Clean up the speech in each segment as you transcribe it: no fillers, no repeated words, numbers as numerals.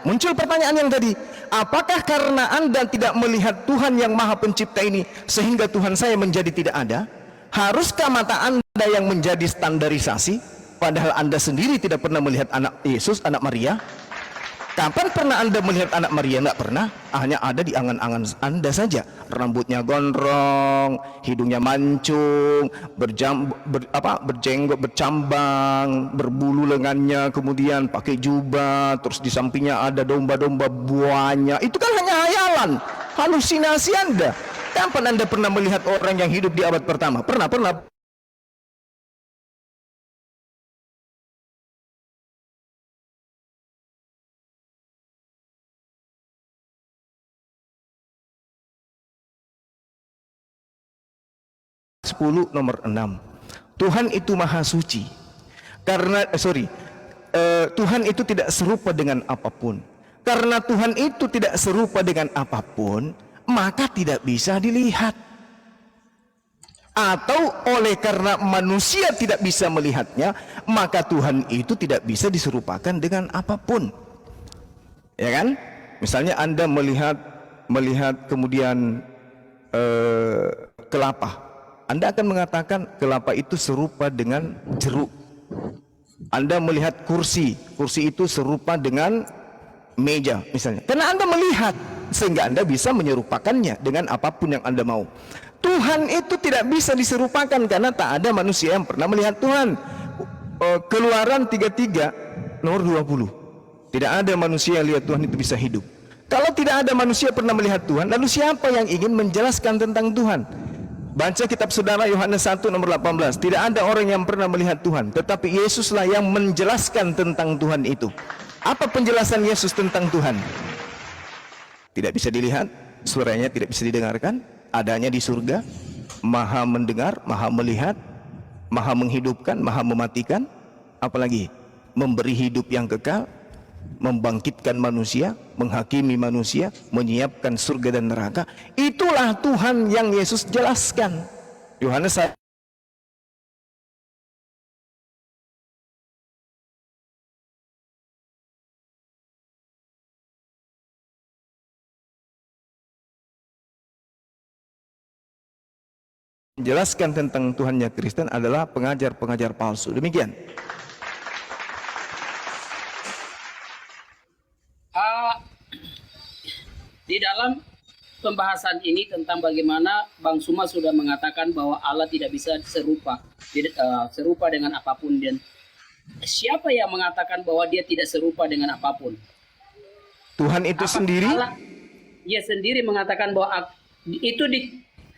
muncul pertanyaan yang tadi, apakah karena Anda tidak melihat Tuhan yang Maha Pencipta ini sehingga Tuhan saya menjadi tidak ada? Haruskah mata Anda yang menjadi standarisasi, padahal Anda sendiri tidak pernah melihat anak Yesus, anak Maria? Kapan pernah Anda melihat anak Maria? Enggak pernah, hanya ada di angan-angan Anda saja. Rambutnya gondrong, hidungnya mancung, berjenggot, bercambang, berbulu lengannya, kemudian pakai jubah, terus di sampingnya ada domba-domba buahnya. Itu kan hanya hayalan, halusinasi Anda. Kapan Anda pernah melihat orang yang hidup di abad pertama? Pernah. 10 nomor 6. Tuhan itu maha suci. Tuhan itu tidak serupa dengan apapun. Karena Tuhan itu tidak serupa dengan apapun, maka tidak bisa dilihat. Atau oleh karena manusia tidak bisa melihatnya, maka Tuhan itu tidak bisa diserupakan dengan apapun. Ya kan? Misalnya Anda melihat kemudian kelapa. Anda akan mengatakan kelapa itu serupa dengan jeruk. Anda melihat kursi itu serupa dengan meja misalnya. Karena Anda melihat, sehingga Anda bisa menyerupakannya dengan apapun yang Anda mau. Tuhan itu tidak bisa diserupakan karena tak ada manusia yang pernah melihat Tuhan. Keluaran 33 nomor 20. Tidak ada manusia yang lihat Tuhan itu bisa hidup. Kalau tidak ada manusia pernah melihat Tuhan, lalu siapa yang ingin menjelaskan tentang Tuhan? Baca kitab saudara Yohanes 1 nomor 18. Tidak ada orang yang pernah melihat Tuhan, tetapi Yesuslah yang menjelaskan tentang Tuhan itu. Apa penjelasan Yesus tentang Tuhan? Tidak bisa dilihat, suaranya tidak bisa didengarkan, adanya di surga, maha mendengar, maha melihat, maha menghidupkan, maha mematikan, apalagi memberi hidup yang kekal, membangkitkan manusia, menghakimi manusia, menyiapkan surga dan neraka. Itulah Tuhan yang Yesus jelaskan. Yohanes 1 menjelaskan tentang Tuhannya Kristen adalah pengajar-pengajar palsu. Demikian. Di dalam pembahasan ini tentang bagaimana Bang Suma sudah mengatakan bahwa Allah tidak bisa serupa dengan apapun, dan siapa yang mengatakan bahwa dia tidak serupa dengan apapun? Tuhan itu sendiri? Allah, dia sendiri mengatakan bahwa itu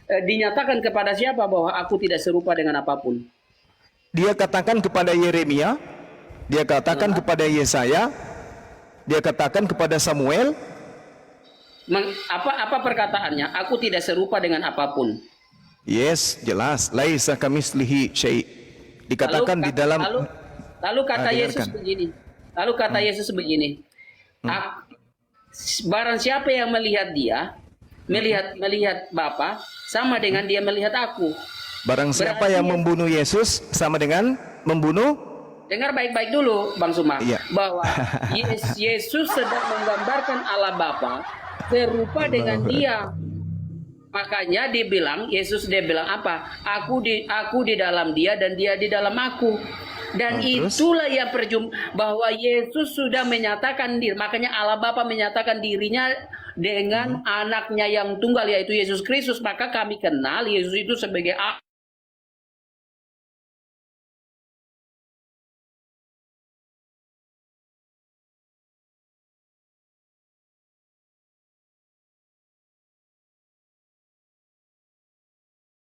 dinyatakan kepada siapa bahwa aku tidak serupa dengan apapun? Dia katakan kepada Yeremia, dia katakan kepada Yesaya, dia katakan kepada Samuel. Apa perkataannya? Aku tidak serupa dengan apapun. Yes, jelas. Laisa kamitslihi syai'. Dikatakan di dalam. Lalu kata Yesus begini. Lalu kata Yesus begini. Barang siapa yang melihat dia, melihat Bapa, sama dengan dia melihat aku. Barang siapa yang membunuh Yesus sama dengan membunuh. Dengar baik-baik dulu, Bang Suma. Iya. Bahwa Yesus sedang menggambarkan Allah Bapa serupa dengan dia. Makanya Yesus bilang apa? Aku di dalam dia dan dia di dalam aku. Dan itulah yang bahwa Yesus sudah menyatakan diri. Makanya Allah Bapa menyatakan dirinya dengan anaknya yang tunggal, yaitu Yesus Kristus. Maka kami kenal Yesus itu sebagai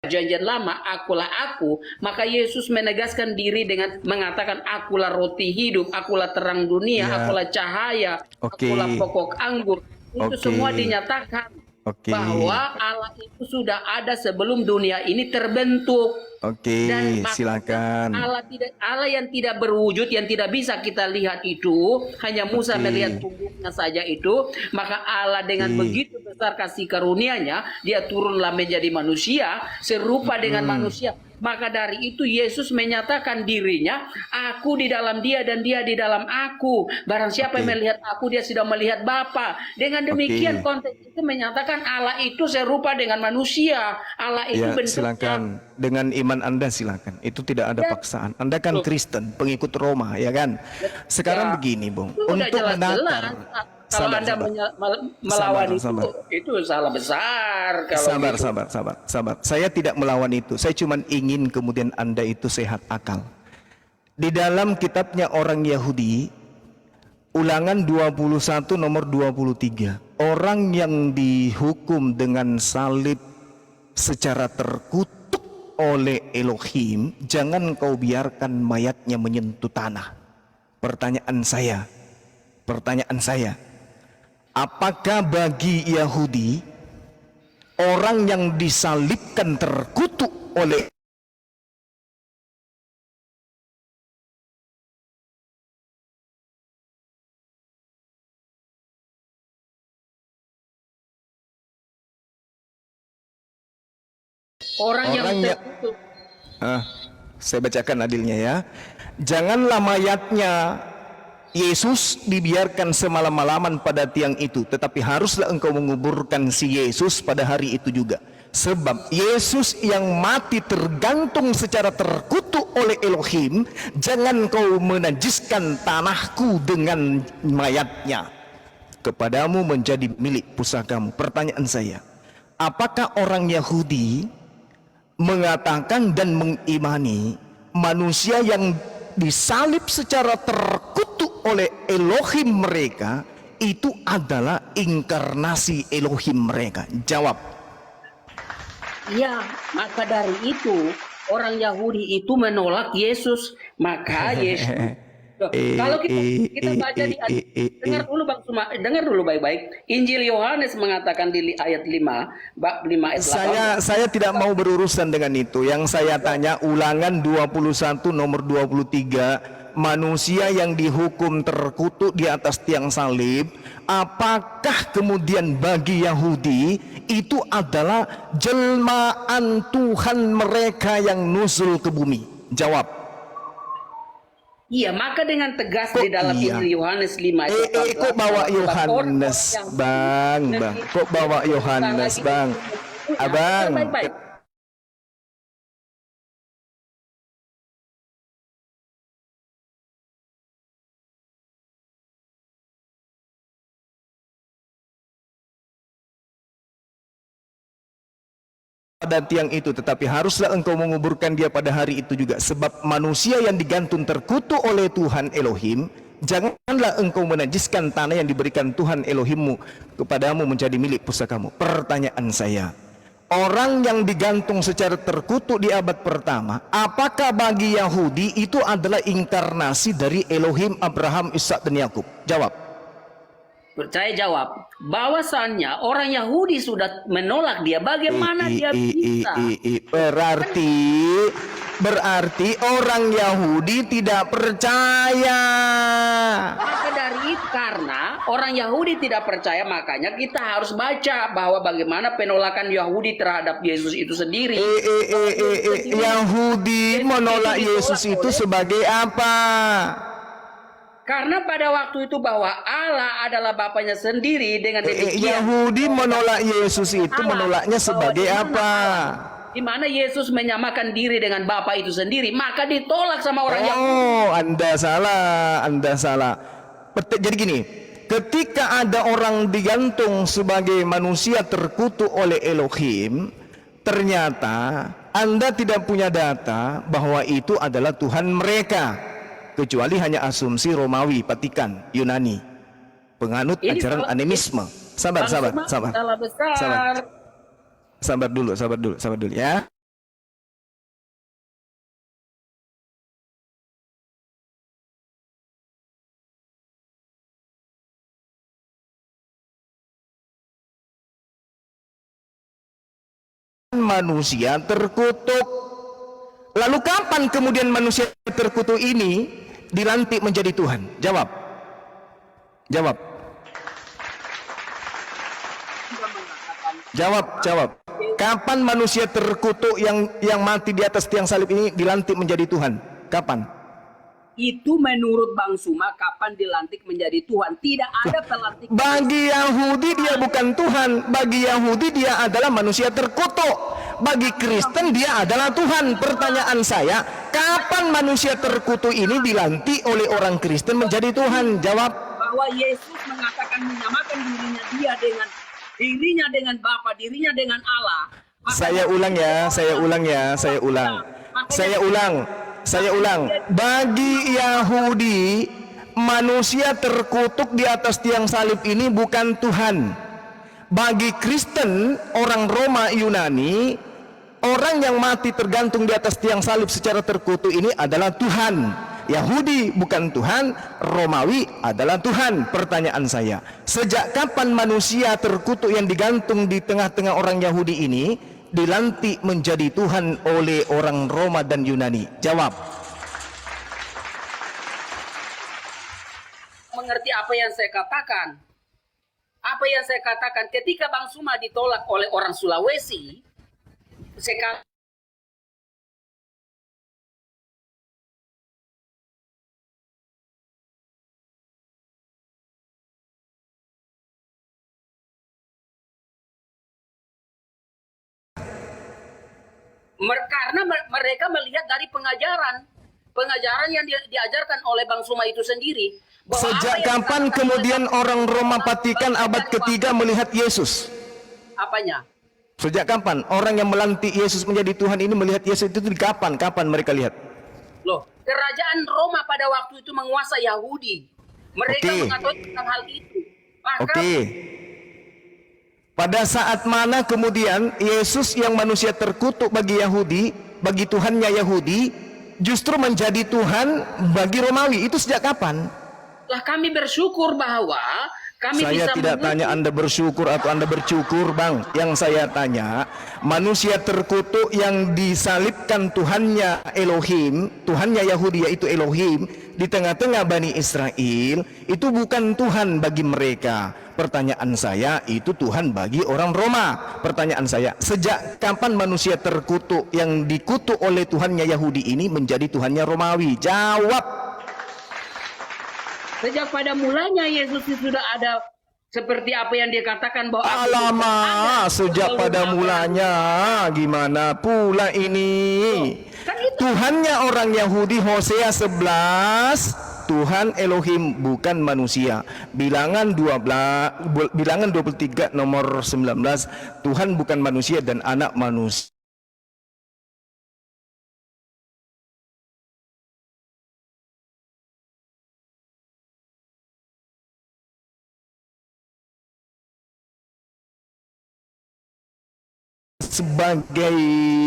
Perjanjian Lama, akulah aku. Maka Yesus menegaskan diri dengan mengatakan, akulah roti hidup, akulah terang dunia, akulah cahaya, akulah pokok anggur. Itu semua dinyatakan bahwa Allah itu sudah ada sebelum dunia ini terbentuk. Dan silakan. Allah yang tidak berwujud, yang tidak bisa kita lihat itu, hanya Musa melihat punggungnya saja itu. Maka Allah dengan begitu besar besar kasih karunia-Nya, dia turunlah menjadi manusia, serupa dengan manusia. Maka dari itu Yesus menyatakan dirinya, aku di dalam dia dan dia di dalam aku. Barang siapa yang melihat aku, dia sudah melihat Bapa. Dengan demikian konteks itu menyatakan Allah itu serupa dengan manusia. Allah itu Ya, bentuknya. silakan. Dengan iman Anda silakan. Itu tidak ada paksaan. Anda kan Kristen, pengikut Roma, ya kan? Sekarang begini, Bung. Itu udah Untuk jelas-jelas. menakar. Kalau Sabar, Anda sabar. melawan Sabar. itu salah besar. Kalau Sabar. Saya tidak melawan itu. Saya cuma ingin kemudian Anda itu sehat akal. Di dalam kitabnya orang Yahudi, Ulangan 21 nomor 23. Orang yang dihukum dengan salib secara terkutuk oleh Elohim, jangan kau biarkan mayatnya menyentuh tanah. Pertanyaan saya, apakah bagi Yahudi orang yang disalibkan terkutuk oleh orang yang Orang yang- tertutup, saya bacakan adilnya ya. Janganlah mayatnya Yesus dibiarkan semalam-malaman pada tiang itu, tetapi haruslah engkau menguburkan si Yesus pada hari itu juga. Sebab Yesus yang mati tergantung secara terkutuk oleh Elohim, jangan kau menajiskan tanahku dengan mayatnya. Kepadamu menjadi milik pusakamu. Pertanyaan saya, apakah orang Yahudi mengatakan dan mengimani manusia yang disalib secara terkutuk oleh Elohim mereka itu adalah inkarnasi Elohim mereka? Jawab. ya, maka dari itu orang Yahudi itu menolak Yesus. Maka Yesus, kalau kita baca di dengar dulu Bang Suma, dengar dulu baik-baik. Injil Yohanes mengatakan di ayat 5, bab 5 ayat 8. Saya tidak mau berurusan dengan itu. Yang saya tanya Ulangan 21 nomor 23, manusia yang dihukum terkutuk di atas tiang salib, apakah kemudian bagi Yahudi itu adalah jelmaan Tuhan mereka yang nuzul ke bumi? Jawab. Iya, maka dengan tegas Kok di dalam iya? Injil Yohanes 5 ayat 18. Kok bawa Yohanes, yang- Bang? Kok bawa Yohanes, Bang? Abang. Baik-baik. Pada tiang itu, tetapi haruslah engkau menguburkan dia pada hari itu juga. Sebab manusia yang digantung terkutuk oleh Tuhan Elohim, janganlah engkau menajiskan tanah yang diberikan Tuhan Elohimmu kepadamu menjadi milik pusakamu. Pertanyaan saya, orang yang digantung secara terkutuk di abad pertama, apakah bagi Yahudi itu adalah inkarnasi dari Elohim Abraham, Ishak dan Yakub? Jawab. Saya jawab, bahwasannya orang Yahudi sudah menolak dia. Bagaimana dia bisa? Berarti orang Yahudi tidak percaya. Maka dari itu, karena orang Yahudi tidak percaya, makanya kita harus baca bahwa bagaimana penolakan Yahudi terhadap Yesus itu sendiri. Yahudi menolak Yesus itu sebagai apa? Karena pada waktu itu bahwa Allah adalah Bapaknya sendiri, dengan demikian Yahudi menolak Yesus itu Allah, menolaknya sebagai bahwa apa? di mana Yesus menyamakan diri dengan Bapa itu sendiri, maka ditolak sama orang Yahudi. Oh, Anda salah. Jadi gini, ketika ada orang digantung sebagai manusia terkutuk oleh Elohim, ternyata Anda tidak punya data bahwa itu adalah Tuhan mereka. Kecuali hanya asumsi Romawi, Vatikan, Yunani, penganut Ini ajaran animisme. Sabar salah besar. Sabar dulu ya. Manusia terkutuk. Lalu kapan kemudian manusia terkutuk ini dilantik menjadi Tuhan? Jawab. Jawab. Kapan manusia terkutuk yang mati di atas tiang salib ini dilantik menjadi Tuhan? Kapan? Itu menurut Bang Suma kapan dilantik menjadi Tuhan. Tidak ada pelantikan. Bagi Yahudi dia bukan Tuhan. Bagi Yahudi dia adalah manusia terkutuk. Bagi Kristen dia adalah Tuhan. Pertanyaan saya, kapan manusia terkutuk ini dilantik oleh orang Kristen menjadi Tuhan? Jawab. Bahwa Yesus mengatakan menyamakan dirinya dengan Bapa, dirinya dengan Allah. Saya ulang. Bagi Yahudi, manusia terkutuk di atas tiang salib ini bukan Tuhan. Bagi Kristen, orang Roma Yunani, orang yang mati tergantung di atas tiang salib secara terkutuk ini adalah Tuhan. Yahudi bukan Tuhan, Romawi adalah Tuhan. Pertanyaan saya, sejak kapan manusia terkutuk yang digantung di tengah-tengah orang Yahudi ini dilantik menjadi Tuhan oleh orang Roma dan Yunani? Jawab. Mengerti apa yang saya katakan? Apa yang saya katakan ketika Bang Suma ditolak oleh orang Sulawesi, karena mereka melihat dari pengajaran yang diajarkan oleh Bang Suma itu sendiri. Sejak kapan kemudian orang Roma Vatikan abad ketiga melihat Yesus? Apanya? Sejak kapan orang yang melantik Yesus menjadi Tuhan ini melihat Yesus itu kapan mereka lihat? Loh, kerajaan Roma pada waktu itu menguasai Yahudi. Mereka mengatakan tentang hal itu. Maka pada saat mana kemudian Yesus yang manusia terkutuk bagi Yahudi, bagi Tuhannya Yahudi, justru menjadi Tuhan bagi Romawi? Itu sejak kapan? Lah kami bersyukur bahwa kami saya bisa tidak tanya Anda bersyukur atau Anda bercukur, Bang. Yang saya tanya, manusia terkutuk yang disalibkan Tuhannya Elohim, Tuhannya Yahudi yaitu Elohim, di tengah-tengah Bani Israel, itu bukan Tuhan bagi mereka. Pertanyaan saya, itu Tuhan bagi orang Roma. Pertanyaan saya, sejak kapan manusia terkutuk yang dikutuk oleh Tuhannya Yahudi ini menjadi Tuhannya Romawi? Jawab. Sejak pada mulanya Yesus sudah ada seperti apa yang dia katakan bahwa alamak, sejak pada mulanya gimana pula ini? Kan itu. Tuhannya orang Yahudi Hosea 11, Tuhan Elohim bukan manusia. Bilangan 23 nomor 19, Tuhan bukan manusia dan anak manusia. Sebagai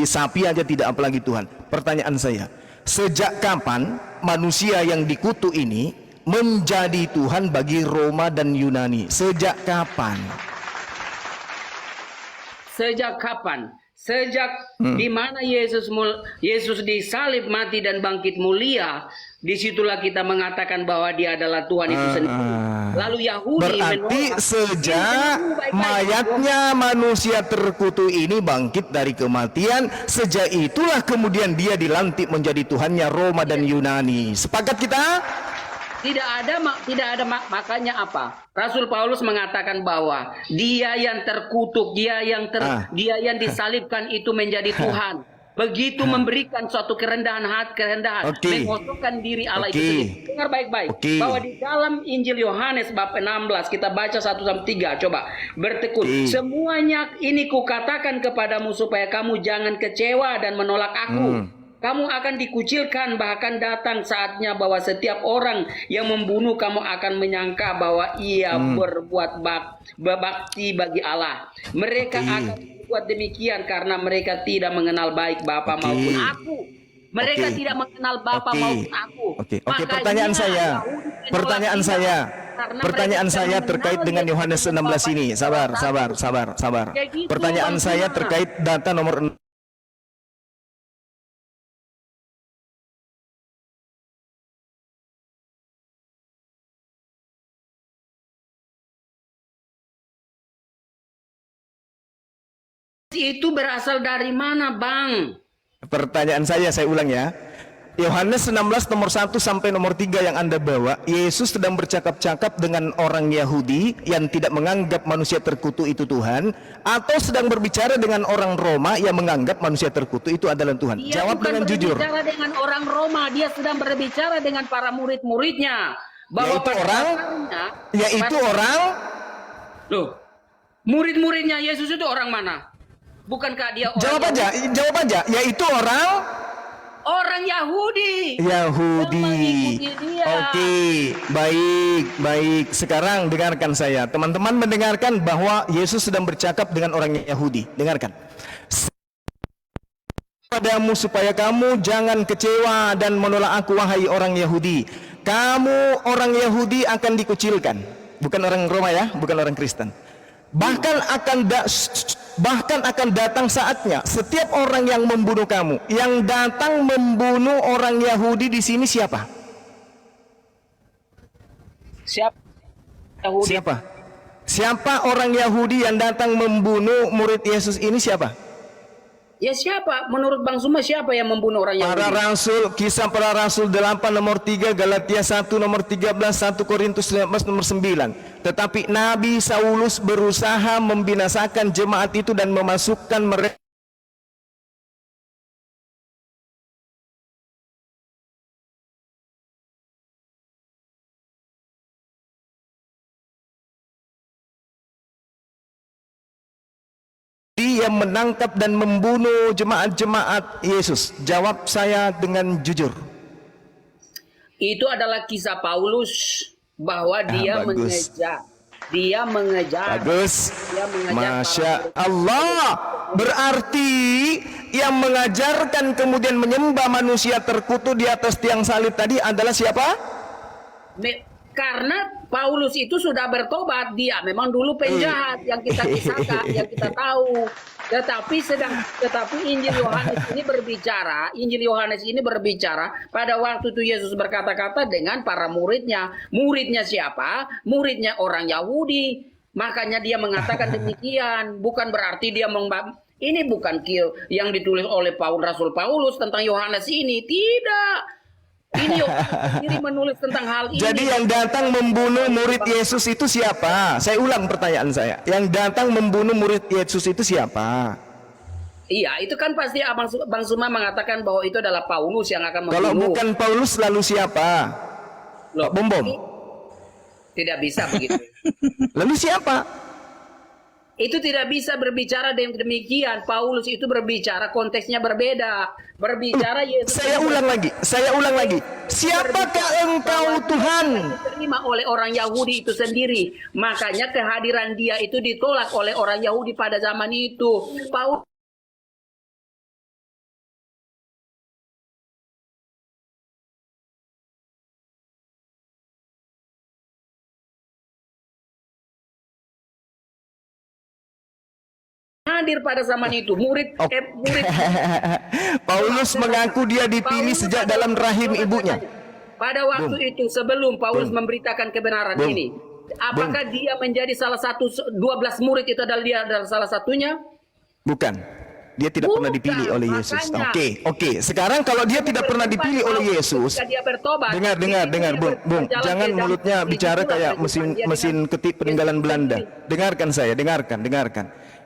sapi aja tidak, apalagi Tuhan. Pertanyaan saya, sejak kapan manusia yang dikutuk ini menjadi Tuhan bagi Roma dan Yunani? Sejak kapan? Sejak kapan? Sejak di mana Yesus disalib, mati dan bangkit mulia, disitulah kita mengatakan bahwa dia adalah Tuhan itu sendiri. Lalu Yahudi berarti sejak mayatnya manusia terkutuk ini bangkit dari kematian, sejak itulah kemudian dia dilantik menjadi Tuhannya Roma dan Yunani. Sepakat kita? Tidak ada, makanya apa? Rasul Paulus mengatakan bahwa dia yang terkutuk, dia yang disalibkan itu menjadi Tuhan. Begitu memberikan suatu kerendahan hati, mengosongkan diri Allah itu sendiri. Dengar baik-baik bahwa di dalam Injil Yohanes bab 16 kita baca 1-3, coba bertekun. Semuanya ini kukatakan kepadamu supaya kamu jangan kecewa dan menolak aku. Kamu akan dikucilkan, bahkan datang saatnya bahwa setiap orang yang membunuh kamu akan menyangka bahwa ia berbuat bakti bagi Allah. Mereka akan berbuat demikian karena mereka tidak mengenal baik Bapa maupun aku. Mereka tidak mengenal Bapa maupun aku. Pertanyaan saya terkait dengan Yohanes 16 ini. Sabar. Pertanyaan saya terkait data nomor Yahudi itu berasal dari mana, Bang? Pertanyaan saya ulang ya. Yohanes 16 nomor 1 sampai nomor 3 yang Anda bawa, Yesus sedang bercakap-cakap dengan orang Yahudi yang tidak menganggap manusia terkutuk itu Tuhan, atau sedang berbicara dengan orang Roma yang menganggap manusia terkutuk itu adalah Tuhan? Dia Jawab bukan dengan jujur. berbicara dengan orang Roma, dia sedang berbicara dengan para murid-muridnya. Bahwa Yaitu orang loh, murid-muridnya Yesus itu orang mana? Bukankah dia orang jawab aja, yaitu orang Yahudi. Yahudi. Oke, baik. Sekarang dengarkan saya. Teman-teman mendengarkan bahwa Yesus sedang bercakap dengan orang Yahudi. Dengarkan. Padamu supaya kamu jangan kecewa dan menolak aku, wahai orang Yahudi. Kamu orang Yahudi akan dikucilkan. Bukan orang Roma ya, bukan orang Kristen. Bahkan akan datang saatnya setiap orang yang membunuh kamu, yang datang membunuh orang Yahudi di sini siapa? Yahudi. Siapa orang Yahudi yang datang membunuh murid Yesus ini siapa? Ya siapa? Menurut Bang Suma siapa yang membunuh orang Yahudi? Para Rasul, Kisah Para Rasul 8 nomor 3, Galatia 1 nomor 13, 1 Korintus 15 nomor 9. Tetapi Nabi Saulus berusaha membinasakan jemaat itu dan memasukkan mereka yang menangkap dan membunuh jemaat-jemaat Yesus. Jawab saya dengan jujur. Itu adalah kisah Paulus bahwa dia mengejar. Bagus. Masya Allah. Berarti yang mengajarkan kemudian menyembah manusia terkutuk di atas tiang salib tadi adalah siapa? Karena Paulus itu sudah bertobat, dia memang dulu penjahat yang kita kisahkan, yang kita tahu. Tetapi Injil Yohanes ini berbicara pada waktu itu Yesus berkata-kata dengan para muridnya. Muridnya siapa? Muridnya orang Yahudi. Makanya dia mengatakan demikian. Bukan berarti dia ini bukan yang ditulis oleh Rasul Paulus tentang Yohanes ini. Tidak. Ini sendiri menulis tentang hal ini. Jadi yang datang membunuh murid Yesus itu siapa? Saya ulang pertanyaan saya. Yang datang membunuh murid Yesus itu siapa? Iya, itu kan pasti Bang Suma mengatakan bahwa itu adalah Paulus yang akan membunuh. Kalau bukan Paulus lalu siapa? Loh, Bom. Tidak bisa begitu. Lalu siapa? Itu tidak bisa berbicara demikian. Paulus itu berbicara konteksnya berbeda. Berbicara Yesus. Saya ulang lagi. Siapakah engkau Tuhan? Diterima oleh orang Yahudi itu sendiri. Makanya kehadiran dia itu ditolak oleh orang Yahudi pada zaman itu. Paulus hadir pada zaman itu, murid. Paulus mengaku dia dipilih sejak dalam rahim ibunya. Pada waktu itu sebelum Paulus memberitakan kebenaran ini, apakah dia menjadi salah satu 12 murid itu adalah dia adalah salah satunya? Bukan. Dia tidak pernah dipilih oleh Yesus. Oke. Sekarang kalau dia tidak pernah dipilih oleh Yesus, dengar, Bung. Jangan mulutnya bicara kayak mesin ketik peninggalan Belanda. Dengarkan saya, dengarkan.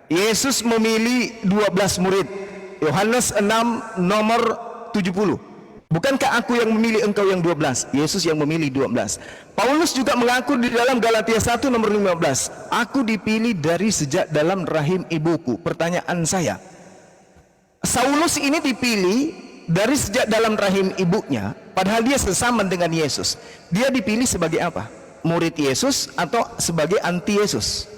Yesus memilih 12 murid. Yohanes 6 nomor 70. Bukankah aku yang memilih engkau yang 12? Yesus yang memilih 12. Paulus juga mengaku di dalam Galatia 1 nomor 15. Aku dipilih dari sejak dalam rahim ibuku. Pertanyaan saya, Saulus ini dipilih dari sejak dalam rahim ibunya, padahal dia sesama dengan Yesus. Dia dipilih sebagai apa? Murid Yesus atau sebagai anti Yesus?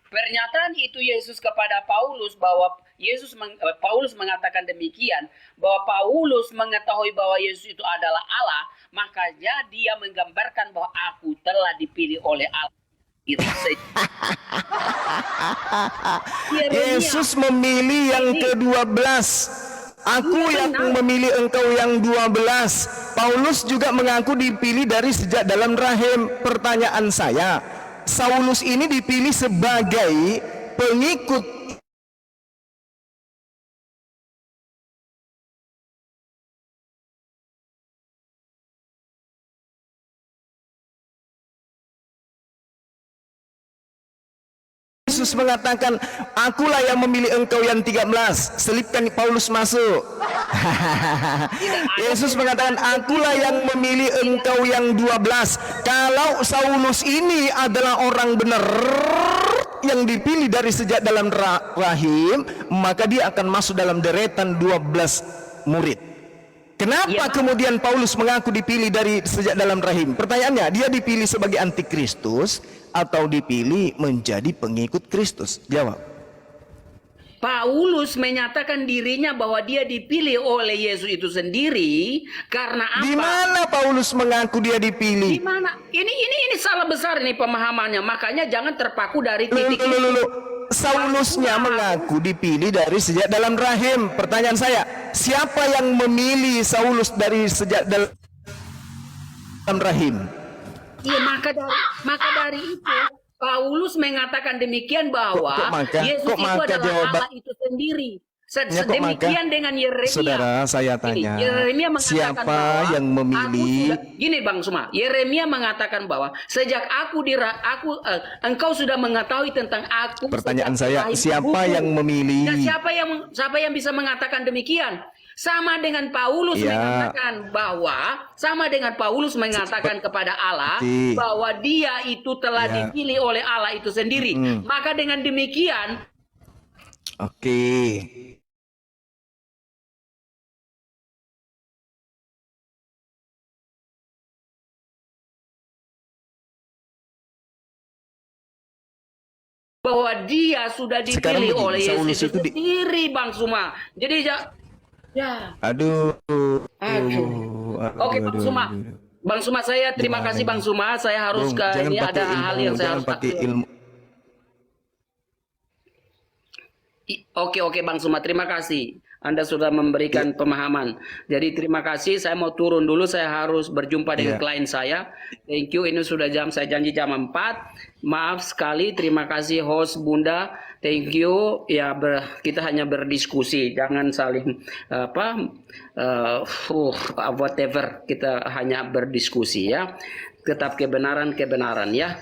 Pernyataan itu Yesus kepada Paulus bahwa Paulus mengatakan demikian, bahwa Paulus mengetahui bahwa Yesus itu adalah Allah, makanya dia menggambarkan bahwa aku telah dipilih oleh Allah. Yesus memilih yang ke-12. Aku yang memilih engkau yang 12. Paulus juga mengaku dipilih dari sejak dalam rahim. Pertanyaan saya, Saulus ini dipilih sebagai pengikut Yesus mengatakan, akulah yang memilih engkau yang 13. Selipkan Paulus masuk. Yesus mengatakan, akulah yang memilih engkau yang 12. Kalau Saulus ini adalah orang benar yang dipilih dari sejak dalam rahim, maka dia akan masuk dalam deretan 12 murid. Kenapa kemudian Paulus mengaku dipilih dari sejak dalam rahim? Pertanyaannya, dia dipilih sebagai antikristus atau dipilih menjadi pengikut Kristus? Jawab. Paulus menyatakan dirinya bahwa dia dipilih oleh Yesus itu sendiri karena apa? Di mana Paulus mengaku dia dipilih? Di mana? Ini salah besar ini pemahamannya. Makanya jangan terpaku dari titik itu. Saulusnya mengaku dipilih dari sejak dalam rahim. Pertanyaan saya, siapa yang memilih Saulus dari sejak dalam rahim? Iya, maka dari itu Paulus mengatakan demikian bahwa Yesus itu adalah Allah itu sendiri. Demikian dengan Yeremia. Saudara, saya tanya, Yeremia mengatakan siapa bahwa yang memilih? Gini Bang Suma, Yeremia mengatakan bahwa sejak engkau sudah mengetahui tentang aku. Pertanyaan saya, siapa yang memilih? Nah, siapa yang bisa mengatakan demikian? Sama dengan Paulus mengatakan bahwa kepada Allah bahwa dia itu telah dipilih oleh Allah itu sendiri. Maka dengan demikian, bahwa dia sudah dipilih oleh Yesus itu sendiri, Bang Suma. Jadi Oke, Bang Suma. Bang Suma, saya terima kasih Bang Suma. Saya harus ini ada hal yang saya harus pakai ilmu. Oke Bang Suma, terima kasih. Anda sudah memberikan pemahaman. Jadi terima kasih. Saya mau turun dulu. Saya harus berjumpa dengan klien saya. Thank you. Ini sudah saya janji jam 4. Maaf sekali. Terima kasih host Bunda. Thank you. Ya kita hanya berdiskusi. Jangan saling whatever. Kita hanya berdiskusi ya. Tetap kebenaran ya.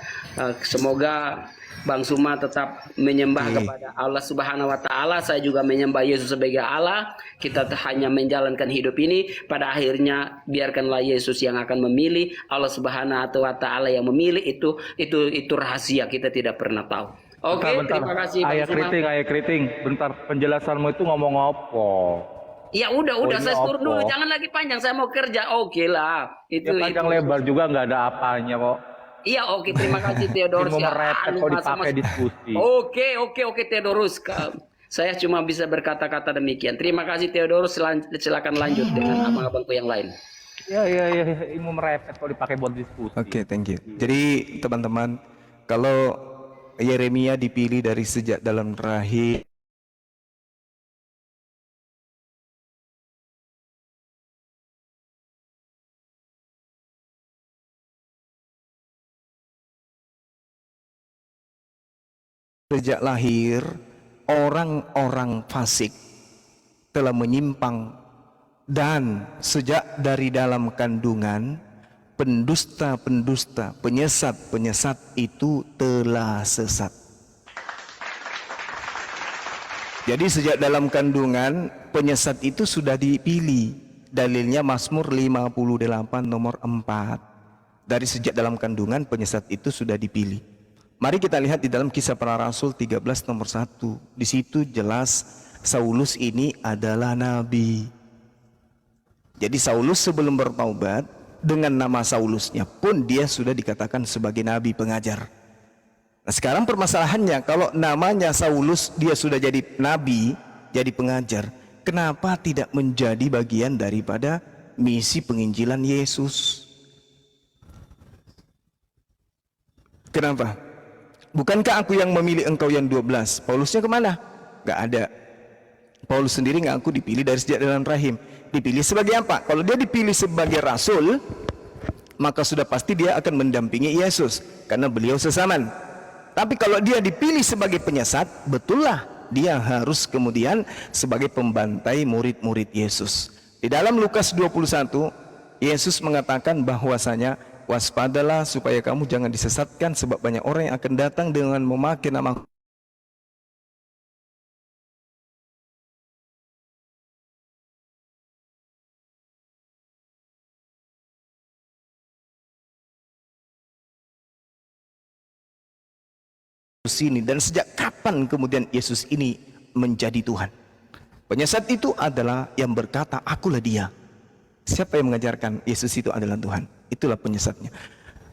Semoga Bang Suma tetap menyembah kepada Allah Subhanahu wa taala. Saya juga menyembah Yesus sebagai Allah. Kita hanya menjalankan hidup ini, pada akhirnya biarkanlah Yesus yang akan memilih. Allah Subhanahu wa taala yang memilih, itu rahasia, kita tidak pernah tahu. Oke, terima kasih Bang Suma. Ayah keriting, bentar, penjelasanmu itu ngomong apa? Ya udah saya turun dulu, jangan lagi panjang, saya mau kerja. Oke lah. Panjang lebar juga nggak ada apanya kok. Iya, oke, terima kasih Theodorus. Mau merepet kok dipakai diskusi. Oke Theodorus. Saya cuma bisa berkata-kata demikian. Terima kasih Theodorus. Silakan lanjut dengan abang-abangku yang lain. Iya, mau merepet kok dipakai buat diskusi. Oke, thank you. Jadi teman-teman, kalau Yeremia dipilih dari sejak dalam rahim, sejak lahir, orang-orang fasik telah menyimpang, dan sejak dari dalam kandungan, pendusta-pendusta, penyesat-penyesat itu telah sesat. Jadi sejak dalam kandungan, penyesat itu sudah dipilih. Dalilnya Mazmur 58 nomor 4. Dari sejak dalam kandungan, penyesat itu sudah dipilih. Mari kita lihat di dalam Kisah Para Rasul 13 nomor 1. Di situ jelas Saulus ini adalah nabi. Jadi Saulus sebelum bertaubat, dengan nama Saulusnya pun dia sudah dikatakan sebagai nabi pengajar. Nah, sekarang permasalahannya, kalau namanya Saulus dia sudah jadi nabi, jadi pengajar, kenapa tidak menjadi bagian daripada misi penginjilan Yesus? Kenapa? Bukankah aku yang memilih engkau yang 12? Paulusnya kemana? Gak ada. Paulus sendiri ngaku dipilih dari sejak dalam rahim. Dipilih sebagai apa? Kalau dia dipilih sebagai rasul, maka sudah pasti dia akan mendampingi Yesus, karena beliau sesaman. Tapi kalau dia dipilih sebagai penyesat, betullah dia harus kemudian sebagai pembantai murid-murid Yesus. Di dalam Lukas 21, Yesus mengatakan bahwasanya, waspadalah supaya kamu jangan disesatkan, sebab banyak orang yang akan datang dengan memakai nama ini, dan sejak kapan kemudian Yesus ini menjadi Tuhan? Penyesat itu adalah yang berkata, akulah dia. Siapa yang mengajarkan Yesus itu adalah Tuhan? Itulah penyesatnya.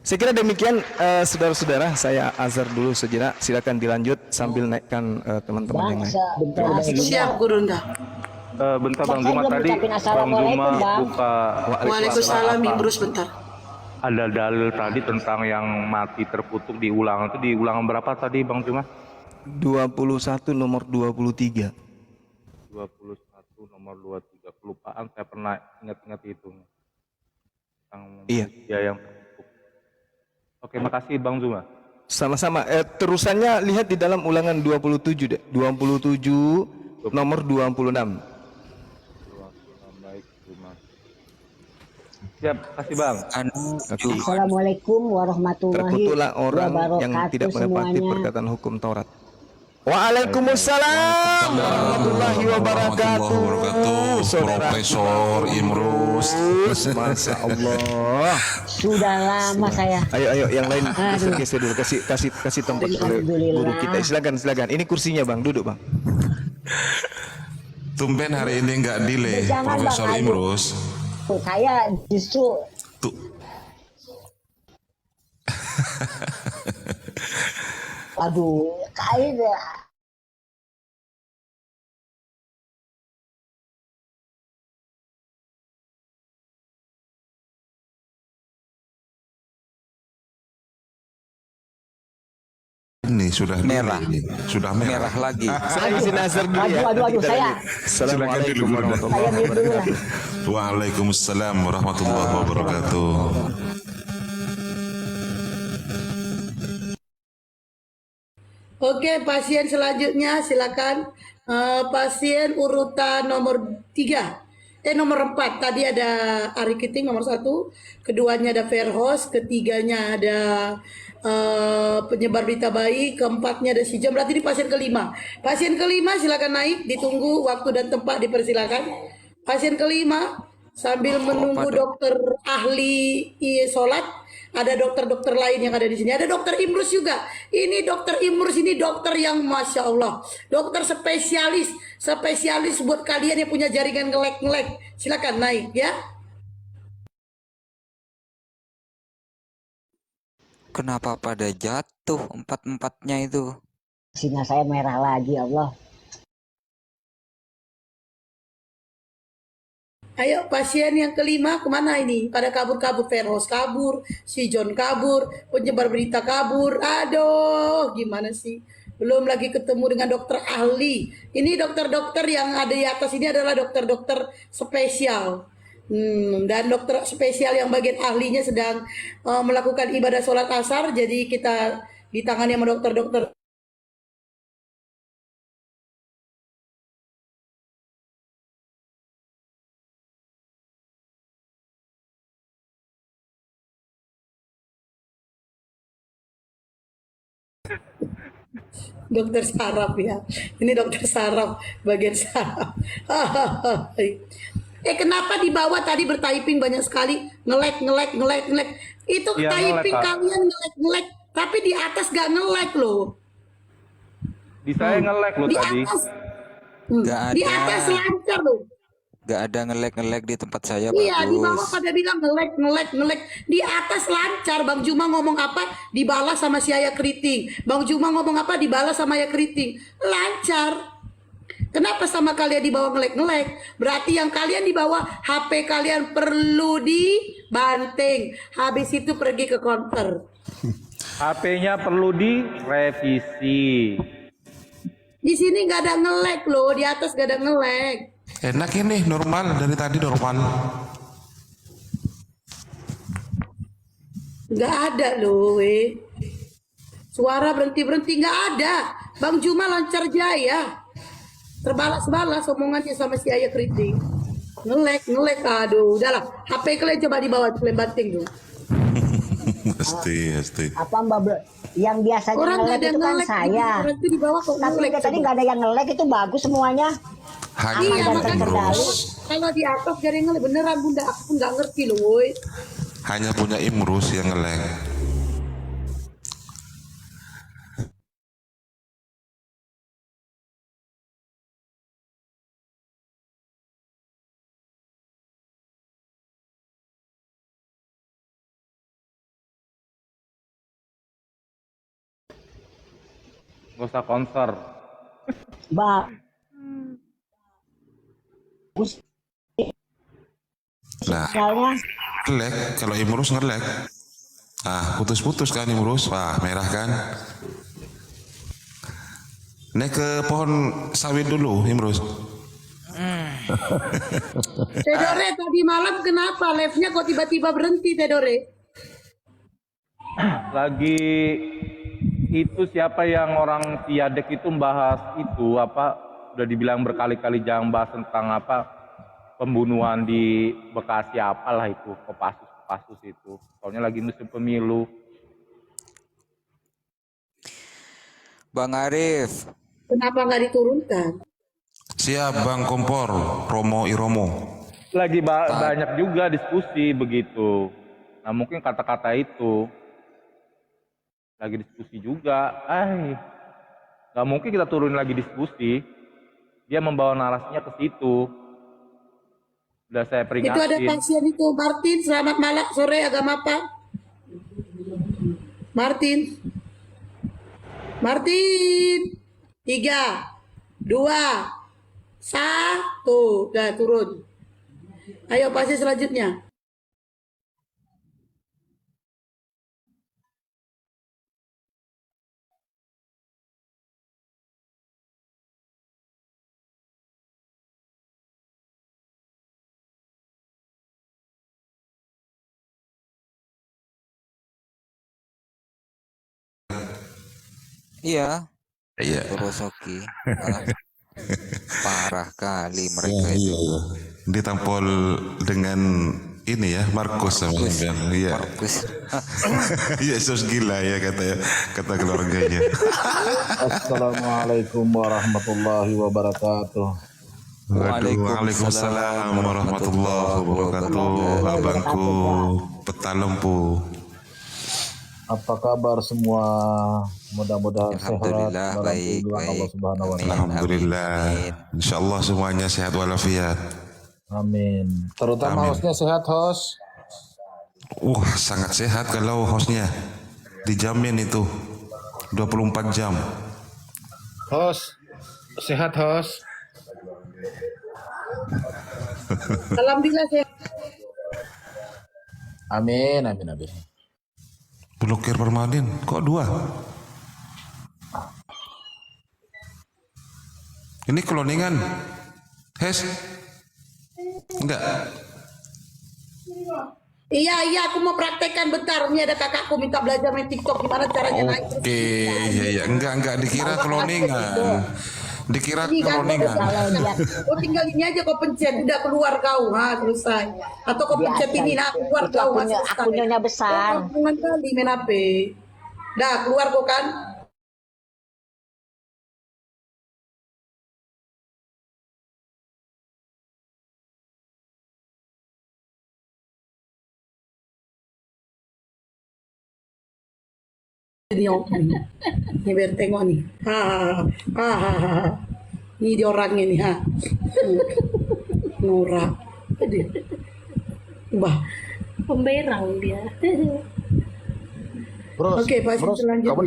Saya kira demikian, saudara-saudara. Saya azar dulu sejenak. Silakan dilanjut sambil naikkan teman-teman yang lain. Siap, Gurunda. Bentar Bang Juma tadi, Bang Juma buka Waalaikumsalam, Imrus bentar. ada dalil tadi tentang yang mati terkutuk diulang. Itu diulang berapa tadi Bang Juma? 21 nomor 23. 21 nomor 23. Kelupaan, saya pernah ingat-ingat itu. Tentang Iya. manusia yang terkutuk. Oke, makasih Bang Juma. Sama-sama. Terusannya lihat di dalam ulangan 27 deh. 27 nomor 26. Baik, Juma. Siap, kasih Bang. Oke. Assalamualaikum warahmatullahi Terkutuklah orang yang tidak wabarakatuh menepati semuanya. perkataan hukum Taurat. Waalaikumsalam warahmatullahi wabarakatuh. Saudara Profesor Imrus. Masya Allah. Sudah lama saya. Ayo yang lain geser dulu, kasih tempat guru kita. Silakan. Ini kursinya Bang, duduk Bang. Tumben hari ini nggak delay, Jangan, Profesor Bang, aduh. Imrus. Saya justru Tuh. aduh kayak Ini sudah Merah. delay ini. Sudah merah. Merah lagi. Saya izin azar dulu ya. aduh Nanti kita saya lanjut. Assalamualaikum Silakan dulu, warahmatullahi saya mute dulu lah. wabarakatuh. Waalaikumsalam warahmatullahi wabarakatuh. Oke, pasien selanjutnya silakan. Pasien urutan nomor 3. Nomor 4. Tadi ada Ari Kiting nomor 1. Keduanya ada Verhoes. Ketiganya ada penyebar berita baik. Keempatnya ada si Jam. Berarti ini pasien kelima. Pasien kelima silakan naik. Ditunggu waktu dan tempat dipersilakan. Pasien kelima sambil menunggu dokter ahli sholat. Ada dokter-dokter lain yang ada di sini. Ada dokter Imrus juga. Ini dokter Imrus ini dokter yang Masya Allah. Dokter spesialis. Spesialis buat kalian yang punya jaringan ngelek-ngelek. Silakan naik ya. Kenapa pada jatuh empat-empatnya itu? Sinyal saya merah lagi Allah. Ayo pasien yang kelima kemana ini? Pada kabur-kabur, Verhoes kabur, si John kabur, penyebar berita kabur. Aduh, gimana sih? Belum lagi ketemu dengan dokter ahli. Ini dokter-dokter yang ada di atas ini adalah dokter-dokter spesial. Dan dokter spesial yang bagian ahlinya sedang melakukan ibadah sholat asar. Jadi kita ditangani sama dokter-dokter. Dokter saraf ya. Ini dokter saraf, bagian saraf. Kenapa di bawah tadi bertyping banyak sekali ngelek. Itu Iya, typing nge-lag, Kak. kalian ngelek, tapi di atas gak ngelek loh. Di saya nge-lag loh Di tadi. atas, Nggak di ada. atas lancar loh. Gak ada ngelek-ngelek di tempat saya, Iya, di bawah bagus. pada bilang ngelek. Di atas lancar. Bang Juma ngomong apa, dibalas sama si Ayah Keriting. Bang Juma ngomong apa, dibalas sama Ayah Keriting. Lancar. Kenapa sama kalian di bawah ngelek? Berarti yang kalian di bawah HP kalian perlu dibanting. Habis itu pergi ke counter. HP-nya perlu direvisi. Di sini nggak ada ngelek loh, di atas nggak ada ngelek. Enak ini, normal. Dari tadi normal. Nggak ada loh, weh. Suara berhenti nggak ada. Bang Juma lancar jaya. Terbalas-balas omongannya sama si Ayah Keriting. Ngelek, aduh, udahlah. HP kalian coba dibawa kalian banting tuh. Pasti. Apa Mbak Bro? Yang biasanya Orang nggak ngelek ada itu kan ngelek, saya. orang itu di bawah kok Tapi ngelek. tadi nggak ada yang ngelek, itu bagus semuanya. Hanya Iya, Ada punya makanya Imrus. kalau di atas gak ada yang ngelek beneran bunda, aku pun nggak ngerti loh, woi. Hanya punya Imrus yang ngelek. Gak usah konser. Bagus Nah, sinyalnya. ngelek. Kalau Imrus ngelek. Ah, putus-putus kan Imrus. Wah, merah kan. Naik ke pohon sawit dulu, Imrus. Tedore tadi malam kenapa live-nya kok tiba-tiba berhenti Tedore? Lagi itu siapa yang orang Tiadek itu membahas itu apa, udah dibilang berkali-kali jangan bahas tentang apa pembunuhan di Bekasi apalah itu, Kopassus itu. Soalnya lagi musim pemilu. Bang Arif, Kenapa nggak diturunkan? Siap Bang Kompor, Romo Iromo. Lagi banyak juga diskusi begitu. Nah mungkin kata-kata itu lagi diskusi juga. Nggak mungkin kita turun lagi diskusi. Dia membawa narasinya ke situ. Udah saya peringatin. Itu ada pasien itu Martin. Selamat malam sore agama apa? Martin. 3, 2, 1. Udah turun. Ayo pasien selanjutnya. iya, Iya. Kurosoki. Parah kali mereka itu. Iya. Ditampol dengan ini ya, Markus sama Iya. Markus. Yesus gila ya kata keluarganya. Assalamualaikum warahmatullahi wabarakatuh. Waalaikumsalam warahmatullahi wabarakatuh. Abangku peta lempu. Apa kabar semua? Mudah-mudahan sehat Alhamdulillah, dalam baik, lindungan Allah baik. Subhanahu wa Amin. taala. Alhamdulillah. Insyaallah semuanya sehat walafiat. Amin. Terutama Amin. hostnya sehat, host. Sangat sehat kalau hostnya. Dijamin itu 24 jam. Host, sehat host. Alhamdulillah saya. Amin, amin, amin. Blokir permanen kok 2? Ini cloningan. Hes? Enggak. Iya, aku mau praktekkan bentar. Ini ada kakakku minta belajar main TikTok. Gimana caranya naik terus. Oke, iya. Enggak dikira cloningan. Dikira Ini kan cloningan. kau tinggal ini aja kau pencet, udah keluar kau, selesai. Atau kau pencet ini, keluar Itu kau, akunnya besar. Hubungan kali main HP. Dah keluar kau kan. Ini biar tengok nih. Ini dia orangnya nih. Norak. Bah. Pemberang dia. Bros, Oke, Pak, Bros, selanjutnya. kamu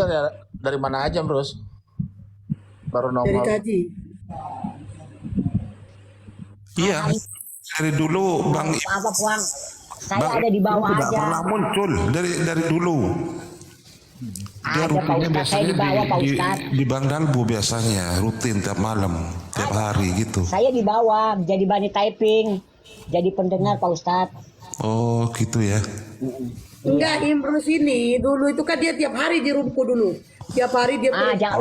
dari mana aja, Bros? Baru Dari nongol. tadi. Iya. Dari dulu Bang Apa Puan? Saya Bang ada di bawah tidak aja. pernah muncul dari dulu. Dia Ada Pak rutinnya Ustadz, saya di biasanya bawah Pak di Ustadz. di Bang Dalbu biasanya rutin tiap malam, tiap hari gitu. Saya di bawah, jadi bani typing. Jadi pendengar Pak Ustadz. Oh gitu ya. Enggak, Imrus ini dulu itu kan dia tiap hari di rumahku dulu. Tiap hari dia Jangan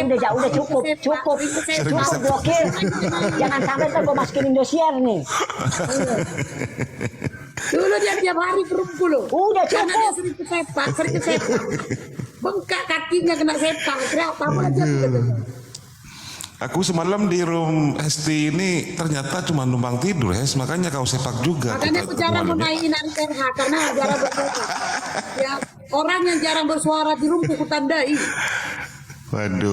udah cukup blokir. Jangan sampai ntar gue masukin Indosiar nih. Dulu dia tiap hari ke rumahku loh. Udah Karena dia cukup. sering kesepak. Bengkak kakinya kena sepak. Kenapa aja? Aku semalam di room Hesti ini ternyata cuma numpang tidur, Hes. Makanya kau sepak juga. Makanya aku jarang memainin RTH karena jarang bersuara. Ya, orang yang jarang bersuara di rumahku ku tandai. Waduh.